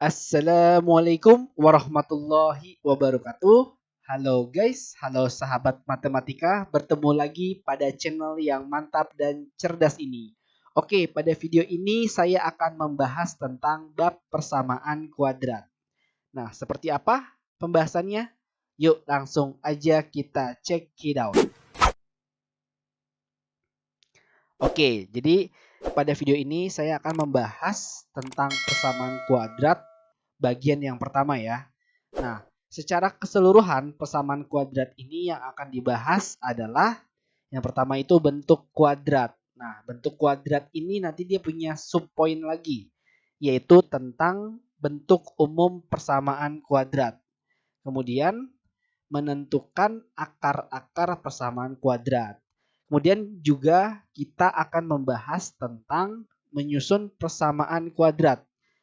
Assalamualaikum warahmatullahi wabarakatuh. Halo guys, halo sahabat matematika, bertemu lagi pada channel yang mantap dan cerdas ini. Oke, pada video ini saya akan membahas tentang bab persamaan kuadrat. Nah, seperti apa pembahasannya? Yuk langsung aja kita check it out. Oke, jadi pada video ini saya akan membahas tentang persamaan kuadrat bagian yang pertama ya. Nah, secara keseluruhan persamaan kuadrat ini yang akan dibahas adalah yang pertama itu bentuk kuadrat. Nah, bentuk kuadrat ini nanti dia punya subpoin lagi, yaitu tentang bentuk umum persamaan kuadrat. Kemudian menentukan akar-akar persamaan kuadrat. Kemudian juga kita akan membahas tentang menyusun persamaan kuadrat.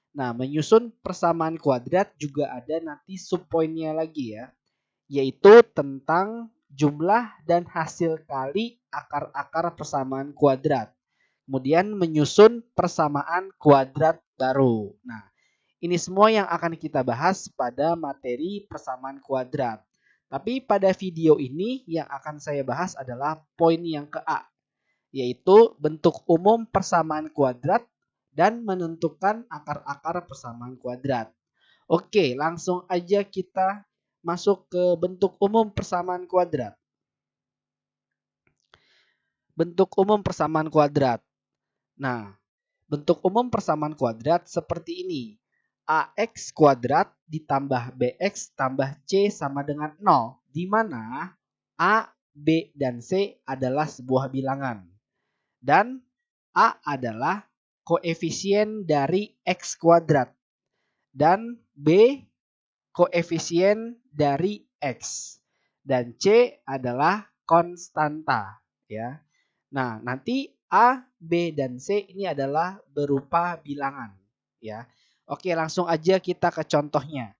Nah, menyusun persamaan kuadrat juga ada nanti subpoinnya lagi ya, yaitu tentang jumlah dan hasil kali akar-akar persamaan kuadrat. Kemudian menyusun persamaan kuadrat baru. Nah, ini semua yang akan kita bahas pada materi persamaan kuadrat. Tapi pada video ini yang akan saya bahas adalah poin yang ke-A, yaitu bentuk umum persamaan kuadrat dan menentukan akar-akar persamaan kuadrat. Oke, langsung aja kita masuk ke bentuk umum persamaan kuadrat. Bentuk umum persamaan kuadrat. Nah, bentuk umum persamaan kuadrat seperti ini. AX kuadrat ditambah BX tambah C sama dengan 0. Di mana A, B, dan C adalah sebuah bilangan. Dan A adalah koefisien dari X kuadrat. Dan B koefisien dari X. Dan C adalah konstanta. Ya. Nah, nanti A, B, dan C ini adalah berupa bilangan. Ya. Oke, langsung aja kita ke contohnya.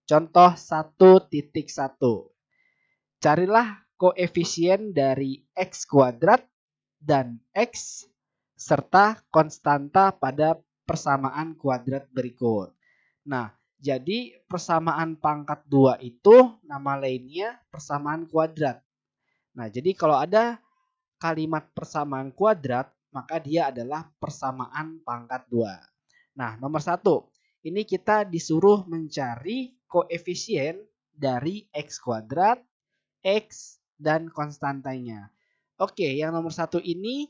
Contoh 1.1. Carilah koefisien dari X kuadrat dan X serta konstanta pada persamaan kuadrat berikut. Nah, jadi persamaan pangkat 2 itu nama lainnya persamaan kuadrat. Nah, jadi kalau ada kalimat persamaan kuadrat, maka dia adalah persamaan pangkat 2. Nah, nomor 1. Ini kita disuruh mencari koefisien dari X kuadrat, X, dan konstantanya. Oke, yang nomor 1 ini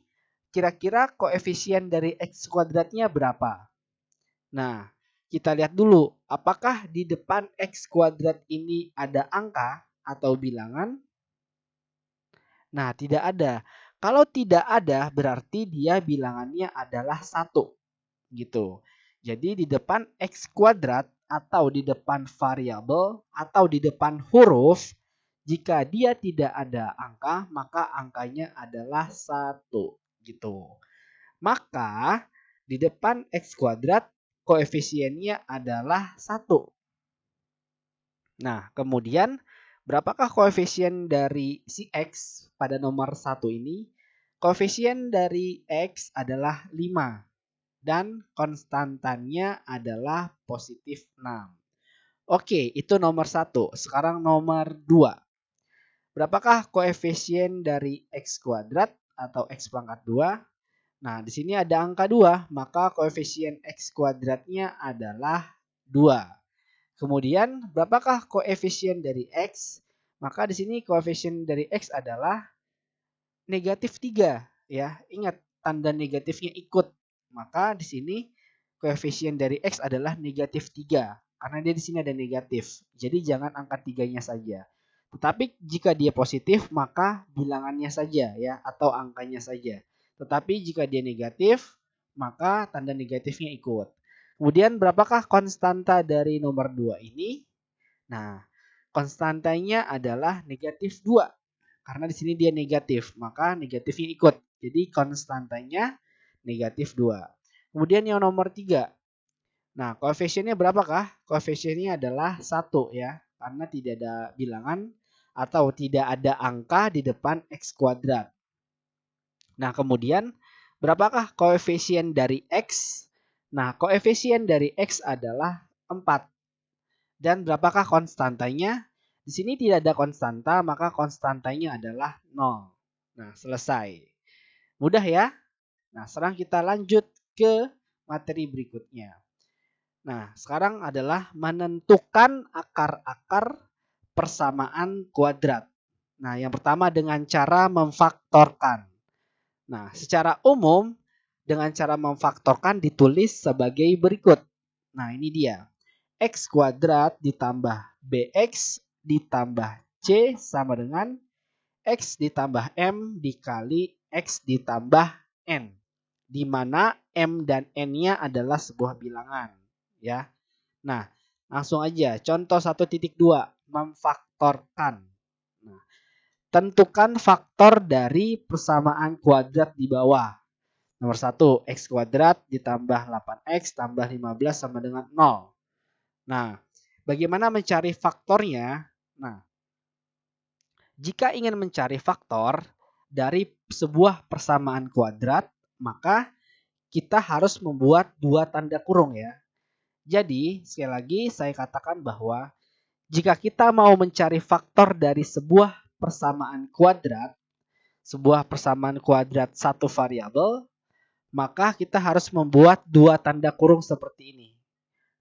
kira-kira koefisien dari X kuadratnya berapa? Nah, kita lihat dulu apakah di depan X kuadrat ini ada angka atau bilangan? Nah, tidak ada. Kalau tidak ada berarti dia bilangannya adalah 1 gitu. Jadi di depan X kuadrat atau di depan variabel atau di depan huruf, jika dia tidak ada angka, maka angkanya adalah 1 gitu. Maka di depan X kuadrat koefisiennya adalah 1. Nah, kemudian berapakah koefisien dari si X pada nomor 1 ini? Koefisien dari X adalah 5 dan konstantannya adalah positif 6. Oke, itu nomor 1. Sekarang nomor 2. Berapakah koefisien dari X kuadrat atau X pangkat 2? Nah, di sini ada angka 2, maka koefisien X kuadratnya adalah 2. Kemudian berapakah koefisien dari X? Maka di sini koefisien dari X adalah negatif 3 ya. Ingat tanda negatifnya ikut. Maka di sini koefisien dari X adalah negatif 3 karena dia di sini ada negatif. Jadi jangan angkat 3-nya saja. Tetapi jika dia positif maka bilangannya saja ya atau angkanya saja. Tetapi jika dia negatif maka tanda negatifnya ikut. Kemudian berapakah konstanta dari nomor 2 ini? Nah, konstantanya adalah negatif 2. Karena di sini dia negatif, maka negatifnya ikut. Jadi konstantanya negatif 2. Kemudian yang nomor 3. Nah, koefisiennya berapakah? Koefisiennya adalah 1 ya. Karena tidak ada bilangan atau tidak ada angka di depan X kuadrat. Nah, kemudian berapakah koefisien dari X? Nah, koefisien dari X adalah 4. Dan berapakah konstantanya? Di sini tidak ada konstanta, maka konstantanya adalah 0. Nah, selesai. Mudah ya? Nah, sekarang kita lanjut ke materi berikutnya. Nah, sekarang adalah menentukan akar-akar persamaan kuadrat. Nah, yang pertama dengan cara memfaktorkan. Nah, secara umum dengan cara memfaktorkan ditulis sebagai berikut. Nah, ini dia. X kuadrat ditambah BX ditambah C sama dengan X ditambah M dikali X ditambah N. Di mana M dan N-nya adalah sebuah bilangan. Ya. Nah, langsung aja. Contoh 1.2. Memfaktorkan. Nah, tentukan faktor dari persamaan kuadrat di bawah. Nomor 1, X kuadrat ditambah 8X tambah 15 sama dengan 0. Nah, bagaimana mencari faktornya? Nah, jika ingin mencari faktor dari sebuah persamaan kuadrat, maka kita harus membuat dua tanda kurung ya. Jadi, sekali lagi saya katakan bahwa jika kita mau mencari faktor dari sebuah persamaan kuadrat satu variabel, maka kita harus membuat dua tanda kurung seperti ini.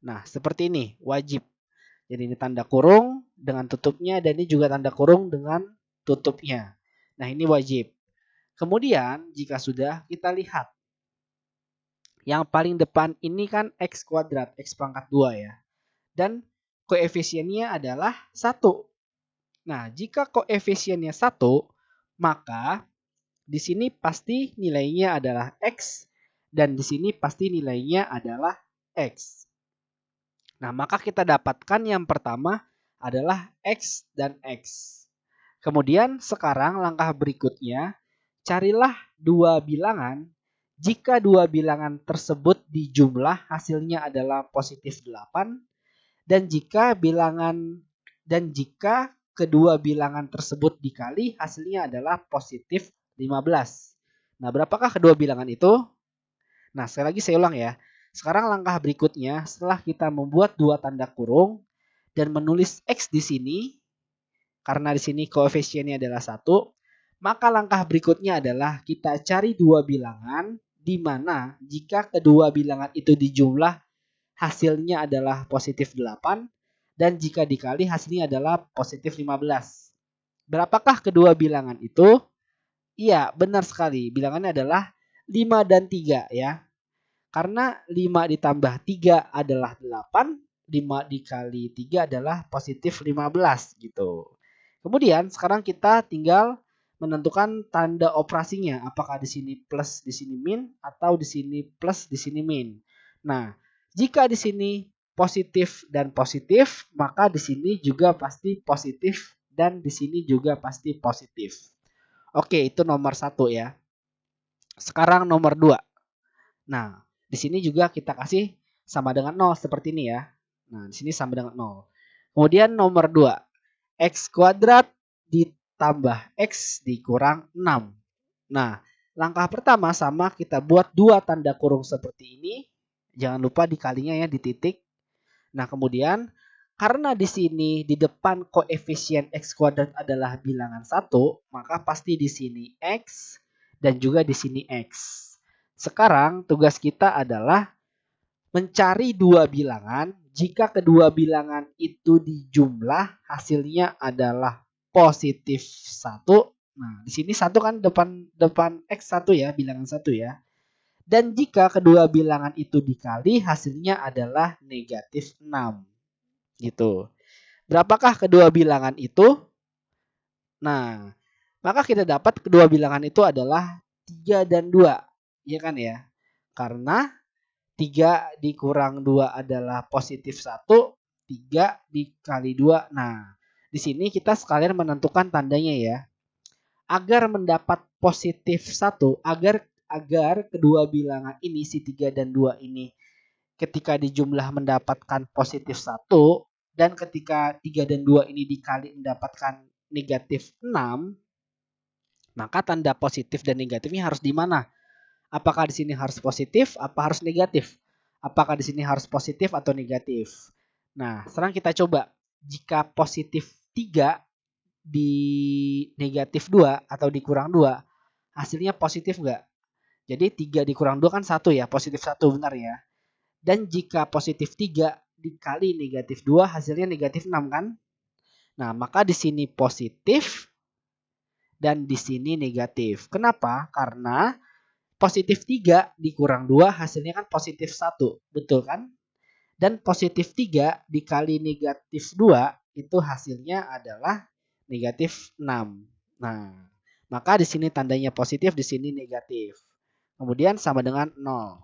Nah, seperti ini, wajib. Jadi ini tanda kurung dengan tutupnya dan ini juga tanda kurung dengan tutupnya. Nah, ini wajib. Kemudian, jika sudah, kita lihat. Yang paling depan ini kan X kuadrat, X pangkat 2 ya. Dan koefisiennya adalah 1. Nah, jika koefisiennya 1, maka di sini pasti nilainya adalah X dan di sini pasti nilainya adalah X. Nah, maka kita dapatkan yang pertama adalah X dan X. Kemudian sekarang langkah berikutnya, carilah dua bilangan. Jika dua bilangan tersebut dijumlah hasilnya adalah positif 8 dan jika kedua bilangan tersebut dikali hasilnya adalah positif 15. Nah, berapakah kedua bilangan itu? Nah, sekali lagi saya ulang ya. Sekarang langkah berikutnya setelah kita membuat dua tanda kurung dan menulis X di sini, karena di sini koefisiennya adalah 1, maka langkah berikutnya adalah kita cari dua bilangan di mana jika kedua bilangan itu dijumlah hasilnya adalah positif 8 dan jika dikali hasilnya adalah positif 15. Berapakah kedua bilangan itu? Iya, benar sekali. Bilangannya adalah 5 dan 3 ya. Karena 5 ditambah 3 adalah 8, 5 dikali 3 adalah positif 15 gitu. Kemudian sekarang kita tinggal menentukan tanda operasinya. Apakah di sini plus, di sini min, atau di sini plus, di sini min. Nah, jika di sini positif dan positif, maka di sini juga pasti positif dan di sini juga pasti positif. Oke, itu nomor 1 ya. Sekarang nomor 2. Nah, di sini juga kita kasih sama dengan 0 seperti ini ya. Nah, di sini sama dengan 0. Kemudian nomor 2. X kuadrat ditambah X dikurang 6. Nah, langkah pertama sama kita buat dua tanda kurung seperti ini. Jangan lupa dikalinya ya di titik. Nah, kemudian karena di sini di depan koefisien X kuadrat adalah bilangan 1, maka pasti di sini X dan juga di sini X. Sekarang tugas kita adalah mencari dua bilangan. Jika kedua bilangan itu dijumlah hasilnya adalah positif 1. Nah, di sini 1 kan depan X1 ya, bilangan 1 ya. Dan jika kedua bilangan itu dikali hasilnya adalah negatif 6. Gitu. Berapakah kedua bilangan itu? Nah, maka kita dapat kedua bilangan itu adalah 3 dan 2. Iya kan ya? Karena 3 dikurang 2 adalah positif 1, 3 dikali 2. Nah, di sini kita sekalian menentukan tandanya ya. Agar mendapat positif 1, agar kedua bilangan ini, si 3 dan 2 ini, ketika dijumlah mendapatkan positif 1, dan ketika 3 dan 2 ini dikali mendapatkan negatif 6, maka tanda positif dan negatifnya harus di mana? Apakah di sini harus positif, apa harus negatif? Apakah di sini harus positif atau negatif? Nah, sekarang kita coba. Jika positif 3 di negatif 2 atau dikurang 2, hasilnya positif nggak? Jadi 3 dikurang 2 kan 1 ya, positif 1 benar ya. Dan jika positif 3 dikali negatif 2 hasilnya negatif 6 kan? Nah, maka di sini positif dan di sini negatif. Kenapa? Karena positif 3 dikurang 2 hasilnya kan positif 1. Betul kan? Dan positif 3 dikali negatif 2 itu hasilnya adalah negatif 6. Nah, maka di sini tandanya positif, di sini negatif. Kemudian sama dengan 0.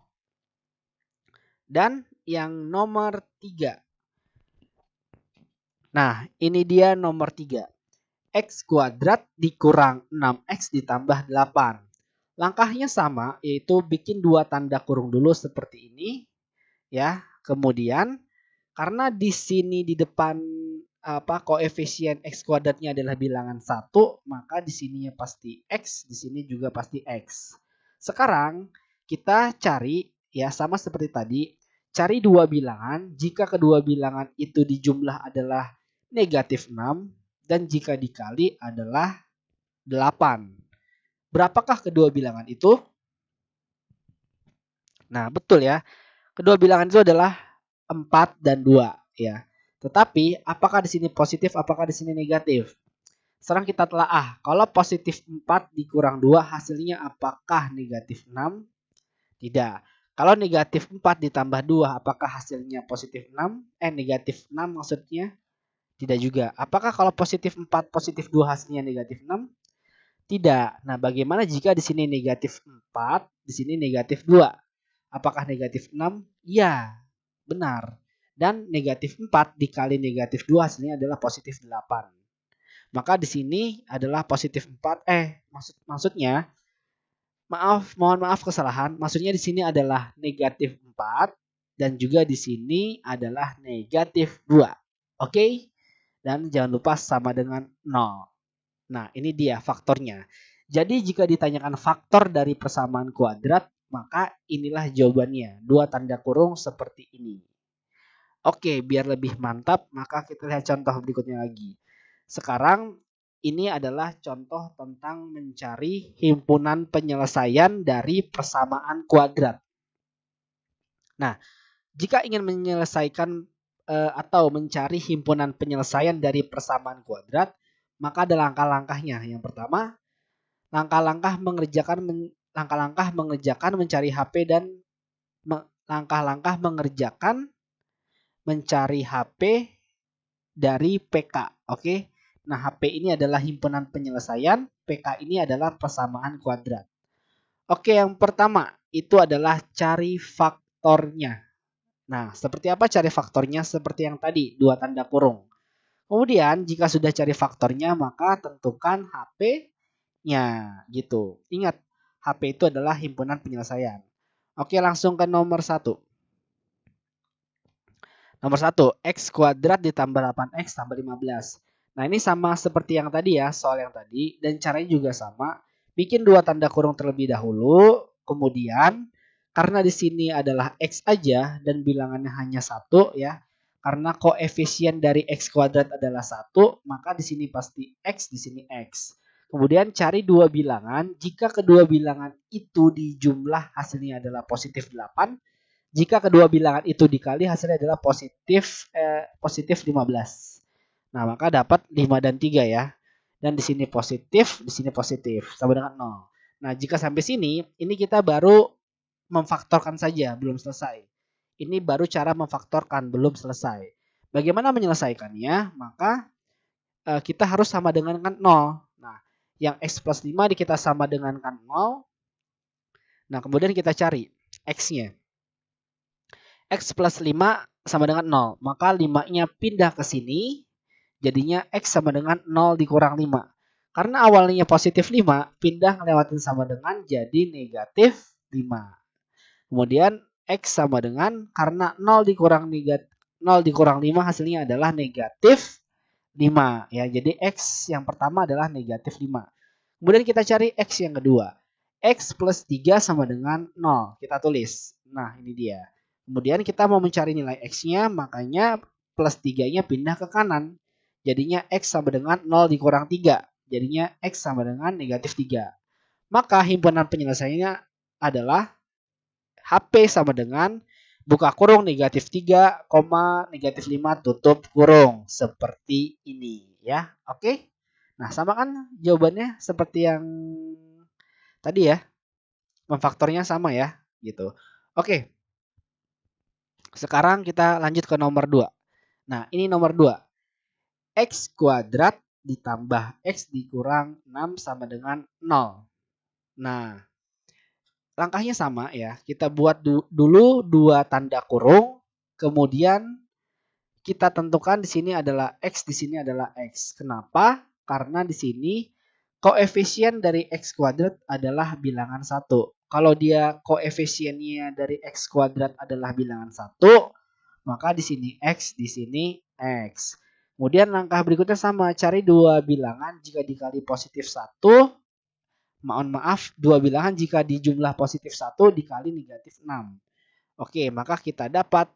Dan yang nomor 3. Nah, ini dia nomor 3. X kuadrat dikurang 6X ditambah 8. Langkahnya sama, yaitu bikin dua tanda kurung dulu seperti ini. Ya, kemudian karena di sini di depan koefisien X kuadratnya adalah bilangan 1, maka di sininya pasti X, di sini juga pasti X. Sekarang kita cari ya sama seperti tadi, cari dua bilangan jika kedua bilangan itu dijumlah adalah negatif 6 dan jika dikali adalah 8. Berapakah kedua bilangan itu? Nah, betul ya. Kedua bilangan itu adalah 4 dan 2 ya. Tetapi apakah di sini positif, apakah di sini negatif? Sekarang kita telaah. Kalau positif 4 dikurang 2 hasilnya apakah negatif 6? Tidak. Kalau negatif 4 ditambah 2 apakah hasilnya positif 6? Negatif 6 maksudnya? Tidak juga. Apakah kalau positif 4 positif 2 hasilnya negatif 6? Tidak. Nah, bagaimana jika di sini negatif 4, di sini negatif 2? Apakah negatif 6? Iya, benar. Dan negatif 4 dikali negatif 2 hasilnya adalah positif 8. Maka di sini adalah positif 4. Maksudnya, mohon maaf kesalahan. Maksudnya di sini adalah negatif 4 dan juga di sini adalah negatif 2. Oke? Dan jangan lupa sama dengan 0. Nah, ini dia faktornya. Jadi jika ditanyakan faktor dari persamaan kuadrat, maka inilah jawabannya. Dua tanda kurung seperti ini. Oke, biar lebih mantap, maka kita lihat contoh berikutnya lagi. Sekarang ini adalah contoh tentang mencari himpunan penyelesaian dari persamaan kuadrat. Nah, jika ingin menyelesaikan atau mencari himpunan penyelesaian dari persamaan kuadrat, maka ada langkah-langkahnya. Yang pertama, langkah-langkah mengerjakan mencari HP dan langkah-langkah mengerjakan mencari HP dari PK. Oke. Nah, HP ini adalah himpunan penyelesaian, PK ini adalah persamaan kuadrat. Oke, yang pertama itu adalah cari faktornya. Nah, seperti apa cari faktornya? Seperti yang tadi, dua tanda kurung. Kemudian, jika sudah cari faktornya, maka tentukan HP-nya gitu. Ingat, HP itu adalah himpunan penyelesaian. Oke, langsung ke nomor 1. Nomor 1, X kuadrat ditambah 8X tambah 15. Nah, ini sama seperti yang tadi ya, soal yang tadi. Dan caranya juga sama. Bikin dua tanda kurung terlebih dahulu. Kemudian, karena di sini adalah X aja dan bilangannya hanya 1 ya. Karena koefisien dari X kuadrat adalah 1, maka di sini pasti X, di sini X. Kemudian cari dua bilangan. Jika kedua bilangan itu dijumlah hasilnya adalah positif 8. Jika kedua bilangan itu dikali hasilnya adalah positif 15. Nah, maka dapat 5 dan 3 ya. Dan di sini positif, di sini positif sama dengan 0. Nah, jika sampai sini, ini kita baru memfaktorkan saja, belum selesai. Ini baru cara memfaktorkan, belum selesai. Bagaimana menyelesaikannya? Maka kita harus sama dengan 0. Nah, yang X plus 5 kita sama dengan 0. Nah, kemudian kita cari X-nya. X plus 5 sama dengan 0. Maka 5-nya pindah ke sini. Jadinya X sama dengan 0 dikurang 5. Karena awalnya positif 5, pindah ngelewatin sama dengan jadi negatif 5. Kemudian X sama dengan, karena 0 dikurang 5 hasilnya adalah negatif 5. Ya, jadi X yang pertama adalah negatif 5. Kemudian kita cari X yang kedua. X plus 3 sama dengan 0. Kita tulis. Nah, ini dia. Kemudian kita mau mencari nilai X-nya, makanya plus 3-nya pindah ke kanan. Jadinya X sama dengan 0 dikurang 3. Jadinya X sama dengan negatif 3. Maka himpunan penyelesaiannya adalah HP sama dengan buka kurung negatif 3, negatif 5 tutup kurung. Seperti ini ya. Oke. Nah sama kan jawabannya seperti yang tadi ya. Memfaktornya sama ya. Gitu. Oke. Sekarang kita lanjut ke nomor 2. Nah ini nomor 2. X kuadrat ditambah X dikurang 6 sama dengan 0. Nah langkahnya sama ya. Kita buat dulu 2 tanda kurung. Kemudian kita tentukan di sini adalah X, di sini adalah X. Kenapa? Karena di sini koefisien dari X kuadrat adalah bilangan 1. Kalau dia koefisiennya dari X kuadrat adalah bilangan 1, maka di sini X, di sini X. Kemudian langkah berikutnya sama, cari 2 bilangan jika dikali positif 1. Mohon maaf, 2 bilangan jika dijumlah positif 1 dikali negatif 6. Oke, maka kita dapat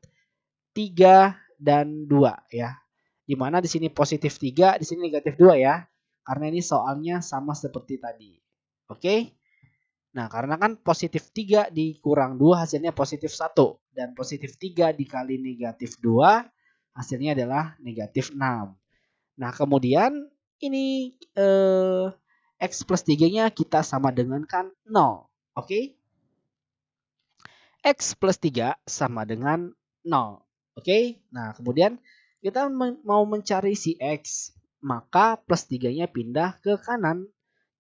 3 dan 2 ya. Dimana di sini positif 3, di sini negatif 2 ya. Karena ini soalnya sama seperti tadi. Oke. Nah, karena kan positif 3 dikurang 2 hasilnya positif 1. Dan positif 3 dikali negatif 2 hasilnya adalah negatif 6. Nah, kemudian ini X plus 3-nya kita sama dengan kan 0. Oke. X plus 3 sama dengan 0. Oke. Nah, kemudian kita mau mencari si X. Maka plus 3-nya pindah ke kanan.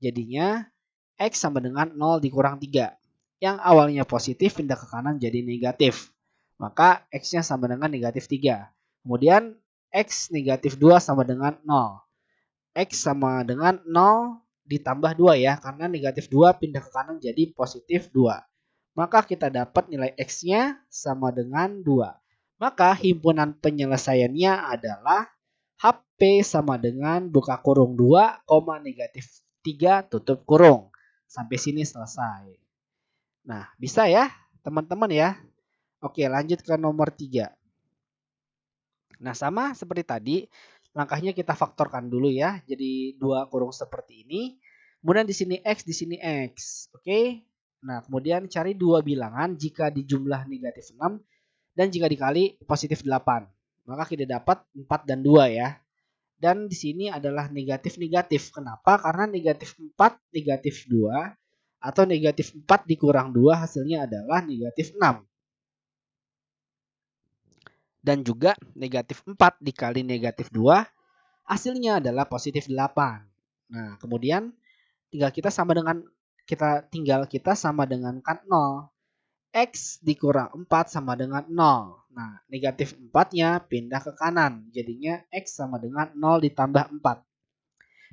Jadinya X sama dengan 0 dikurang 3. Yang awalnya positif pindah ke kanan jadi negatif. Maka X-nya sama dengan negatif 3. Kemudian X negatif 2 sama dengan 0. X sama dengan 0 ditambah 2 ya. Karena negatif 2 pindah ke kanan jadi positif 2. Maka kita dapat nilai X-nya sama dengan 2. Maka himpunan penyelesaiannya adalah HP sama dengan buka kurung 2, negatif 3 tutup kurung. Sampai sini selesai. Nah, bisa ya teman-teman ya. Oke, lanjut ke nomor 3. Nah, sama seperti tadi, langkahnya kita faktorkan dulu ya. Jadi 2 kurung seperti ini. Kemudian di sini X, di sini X. Oke. Nah, kemudian cari 2 bilangan jika dijumlah negatif 6 dan jika dikali positif 8. Maka kita dapat 4 dan 2 ya. Dan di sini adalah negatif-negatif. Kenapa? Karena negatif 4, negatif 2 atau negatif 4 dikurang 2 hasilnya adalah negatif 6. Dan juga negatif 4 dikali negatif 2 hasilnya adalah positif 8. Nah, kemudian kita tinggal kita sama dengan kan 0. X dikurang 4 sama dengan 0. Nah, negatif 4-nya pindah ke kanan. Jadinya X sama dengan 0 ditambah 4.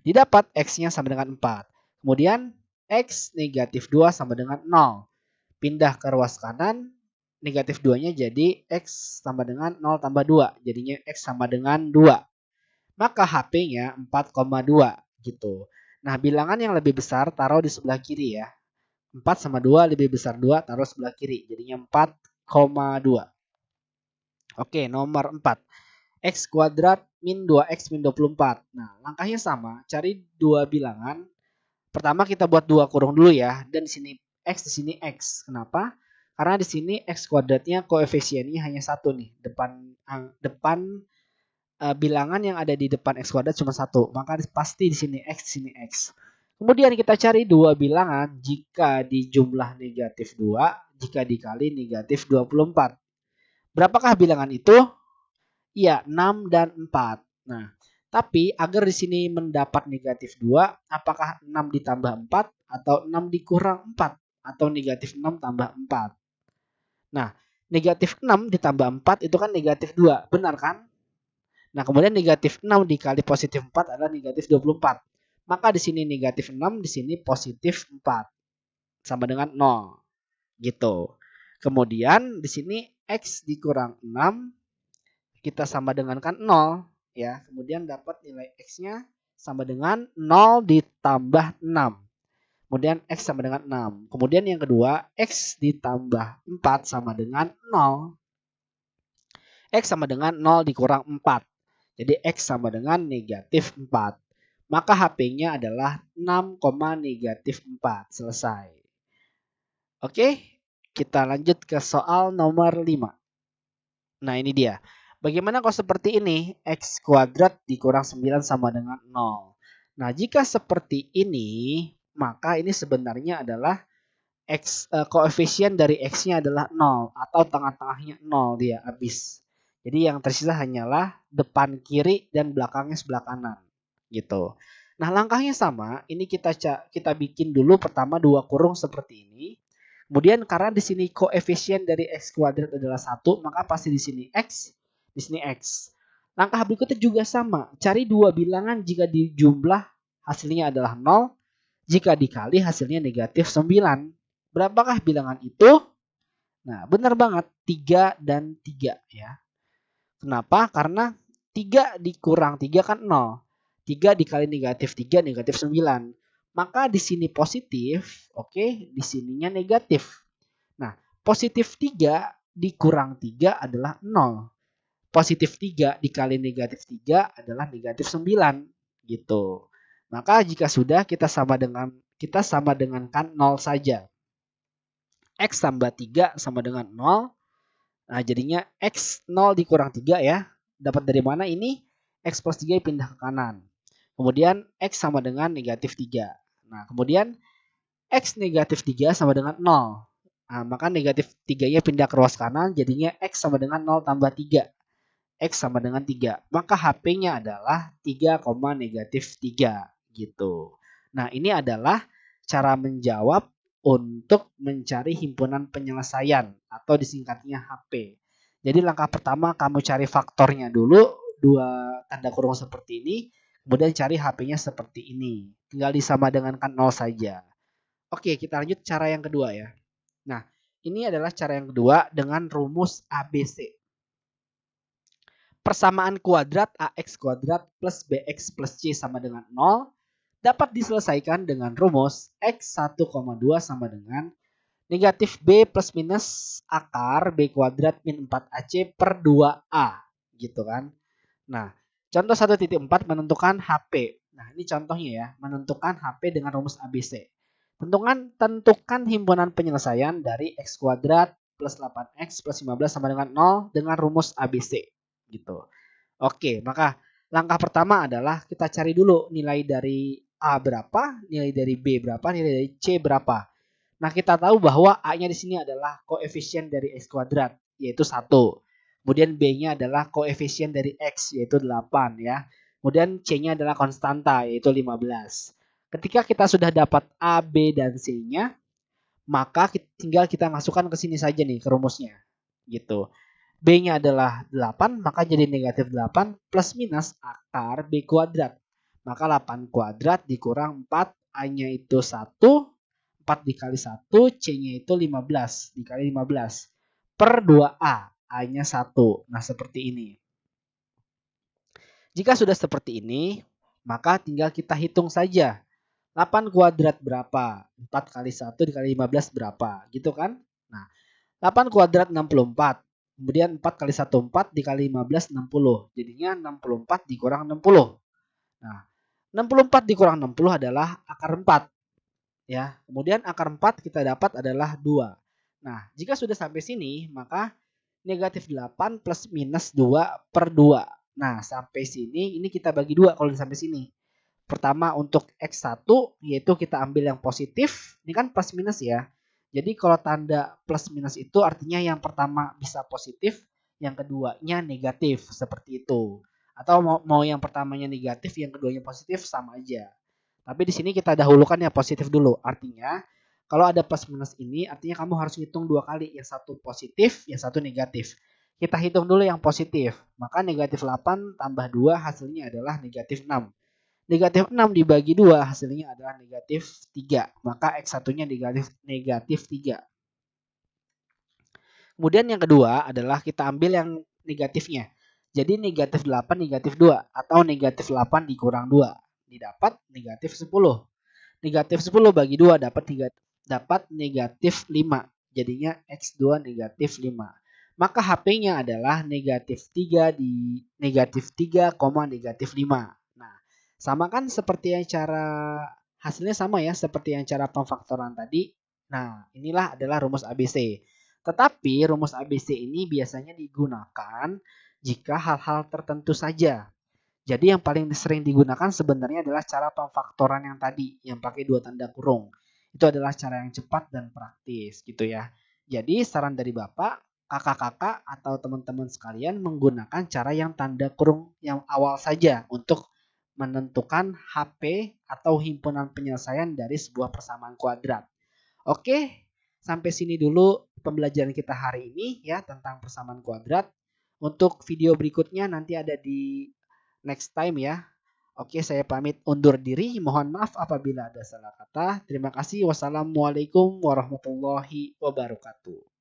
Didapat X-nya sama dengan 4. Kemudian X negatif 2 sama dengan 0. Pindah ke ruas kanan. Negatif 2-nya jadi X sama dengan 0 tambah 2. Jadinya X sama dengan 2. Maka HP-nya 4,2 gitu. Nah, bilangan yang lebih besar taruh di sebelah kiri ya. 4 sama 2 lebih besar 2 taruh sebelah kiri. Jadinya 4,2. Oke, nomor 4. X kuadrat min 2X min 24. Nah, langkahnya sama. Cari 2 bilangan. Pertama kita buat 2 kurung dulu ya. Dan di sini X, di sini X. Kenapa? Karena di sini X kuadratnya koefisiennya hanya 1 nih. Depan bilangan yang ada di depan X kuadrat cuma 1. Maka pasti di sini X, di sini X. Kemudian kita cari 2 bilangan jika dijumlah negatif 2, jika dikali negatif 24. Berapakah bilangan itu? Iya, 6 dan 4. Nah, tapi agar di sini mendapat negatif 2, apakah 6 ditambah 4 atau 6 dikurang 4 atau negatif 6 tambah 4? Nah, negatif 6 ditambah 4 itu kan negatif 2, benar kan? Nah, kemudian negatif 6 dikali positif 4 adalah negatif 24. Maka di sini negatif 6, di sini positif 4. Sama dengan 0. Gitu. Kemudian di sini X dikurang 6 kita sama dengan kan 0 ya. Kemudian dapat nilai X-nya sama dengan 0 ditambah 6. Kemudian X sama dengan 6. Kemudian yang kedua X ditambah 4 sama dengan 0. X sama dengan 0 dikurang 4. Jadi X sama dengan negatif 4. Maka HP-nya adalah 6, negatif 4. Selesai. Oke, kita lanjut ke soal nomor 5. Nah ini dia. Bagaimana kalau seperti ini? X kuadrat dikurang 9 sama dengan 0. Nah jika seperti ini, maka ini sebenarnya adalah koefisien dari X-nya adalah 0 atau tengah-tengahnya 0 dia habis. Jadi yang tersisa hanyalah depan kiri dan belakangnya sebelah kanan gitu. Nah, langkahnya sama, ini kita bikin dulu pertama dua kurung seperti ini. Kemudian karena di sini koefisien dari X kuadrat adalah 1, maka pasti di sini X, di sini X. Langkah berikutnya juga sama, cari dua bilangan jika dijumlah hasilnya adalah 0, jika dikali hasilnya negatif 9. Berapakah bilangan itu? Nah, benar banget 3 dan 3 ya. Kenapa? Karena 3 dikurang 3 kan 0. 3 dikali negatif 3 negatif 9. Maka di sini positif, oke, di sininya negatif. Nah, positif 3 dikurang 3 adalah 0. Positif 3 dikali negatif 3 adalah negatif 9 gitu. Maka jika sudah kita sama dengankan 0 saja. X tambah 3 sama dengan 0. Nah, jadinya X 0 dikurang 3 ya. Dapat dari mana ini? X plus 3 pindah ke kanan. Kemudian X sama dengan negatif 3. Nah, kemudian X negatif 3 sama dengan 0. Nah, maka negatif 3-nya pindah ke ruas kanan. Jadinya X sama dengan 0 tambah 3. X sama dengan 3. Maka HP-nya adalah 3, negatif 3. Gitu. Nah, ini adalah cara menjawab untuk mencari himpunan penyelesaian atau disingkatnya HP. Jadi langkah pertama kamu cari faktornya dulu, dua tanda kurung seperti ini, kemudian cari HP-nya seperti ini. Tinggal disama dengankan 0 saja. Oke, kita lanjut cara yang kedua ya. Nah, ini adalah cara yang kedua dengan rumus ABC. Persamaan kuadrat AX kuadrat plus BX plus C sama dengan 0 dapat diselesaikan dengan rumus X 1,2 sama dengan negatif B plus minus akar B kuadrat min 4AC per 2A. Gitu kan. Nah, contoh 1.4 menentukan HP. Nah, ini contohnya ya. Menentukan HP dengan rumus ABC. Tentukan himpunan penyelesaian dari X kuadrat plus 8X plus 15 sama dengan 0 dengan rumus ABC. Gitu. Oke, maka langkah pertama adalah kita cari dulu nilai dari A berapa, nilai dari B berapa, nilai dari C berapa. Nah, kita tahu bahwa A-nya di sini adalah koefisien dari X kuadrat, yaitu 1. Kemudian B-nya adalah koefisien dari X, yaitu 8 ya. Kemudian C-nya adalah konstanta, yaitu 15. Ketika kita sudah dapat A, B, dan C-nya, maka tinggal kita masukkan ke sini saja nih, ke rumusnya. Gitu. B-nya adalah 8, maka jadi negatif 8 plus minus akar B kuadrat. Maka 8 kuadrat dikurang 4, A-nya itu 1, 4 dikali 1, C-nya itu 15, dikali 15. Per 2A, A-nya 1. Nah, seperti ini. Jika sudah seperti ini, maka tinggal kita hitung saja. 8 kuadrat berapa? 4 kali 1 dikali 15 berapa? Gitu kan? Nah, 8 kuadrat 64. Kemudian 4 kali 1 4 dikali 15 60. Jadinya 64 dikurang 60. Nah, 64 dikurang 60 adalah akar 4. Ya, kemudian akar 4 kita dapat adalah 2. Nah, jika sudah sampai sini, maka negatif 8 plus minus 2 per 2. Nah, sampai sini ini kita bagi 2 kalau sampai sini. Pertama untuk X1 yaitu kita ambil yang positif. Ini kan plus minus ya. Jadi kalau tanda plus minus itu artinya yang pertama bisa positif, yang keduanya negatif seperti itu. Atau mau yang pertamanya negatif, yang keduanya positif sama aja. Tapi di sini kita dahulukan yang positif dulu. Artinya kalau ada plus minus ini artinya kamu harus hitung dua kali. Yang satu positif, yang satu negatif. Kita hitung dulu yang positif. Maka negatif 8 tambah 2 hasilnya adalah negatif 6. Negatif 6 dibagi 2 hasilnya adalah negatif 3. Maka X1-nya negatif 3. Kemudian yang kedua adalah kita ambil yang negatifnya. Jadi negatif 8 negatif 2 atau negatif 8 dikurang 2. Didapat negatif 10. Negatif 10 bagi 2 dapat negatif 5. Jadinya X2 negatif 5. maka HP-nya adalah negatif 3 di negatif 3, negatif 5. Nah, sama kan seperti yang hasilnya sama ya seperti yang cara pemfaktoran tadi. Nah, inilah adalah rumus ABC. Tetapi rumus ABC ini biasanya digunakan jika hal-hal tertentu saja. Jadi yang paling sering digunakan sebenarnya adalah cara pemfaktoran yang tadi, yang pakai dua tanda kurung. Itu adalah cara yang cepat dan praktis gitu ya. Jadi saran dari Bapak, kakak-kakak atau teman-teman sekalian menggunakan cara yang tanda kurung yang awal saja untuk menentukan HP atau himpunan penyelesaian dari sebuah persamaan kuadrat. Oke, sampai sini dulu pembelajaran kita hari ini ya tentang persamaan kuadrat. Untuk video berikutnya nanti ada di next time ya. Oke, saya pamit undur diri. Mohon maaf apabila ada salah kata. Terima kasih. Wassalamualaikum warahmatullahi wabarakatuh.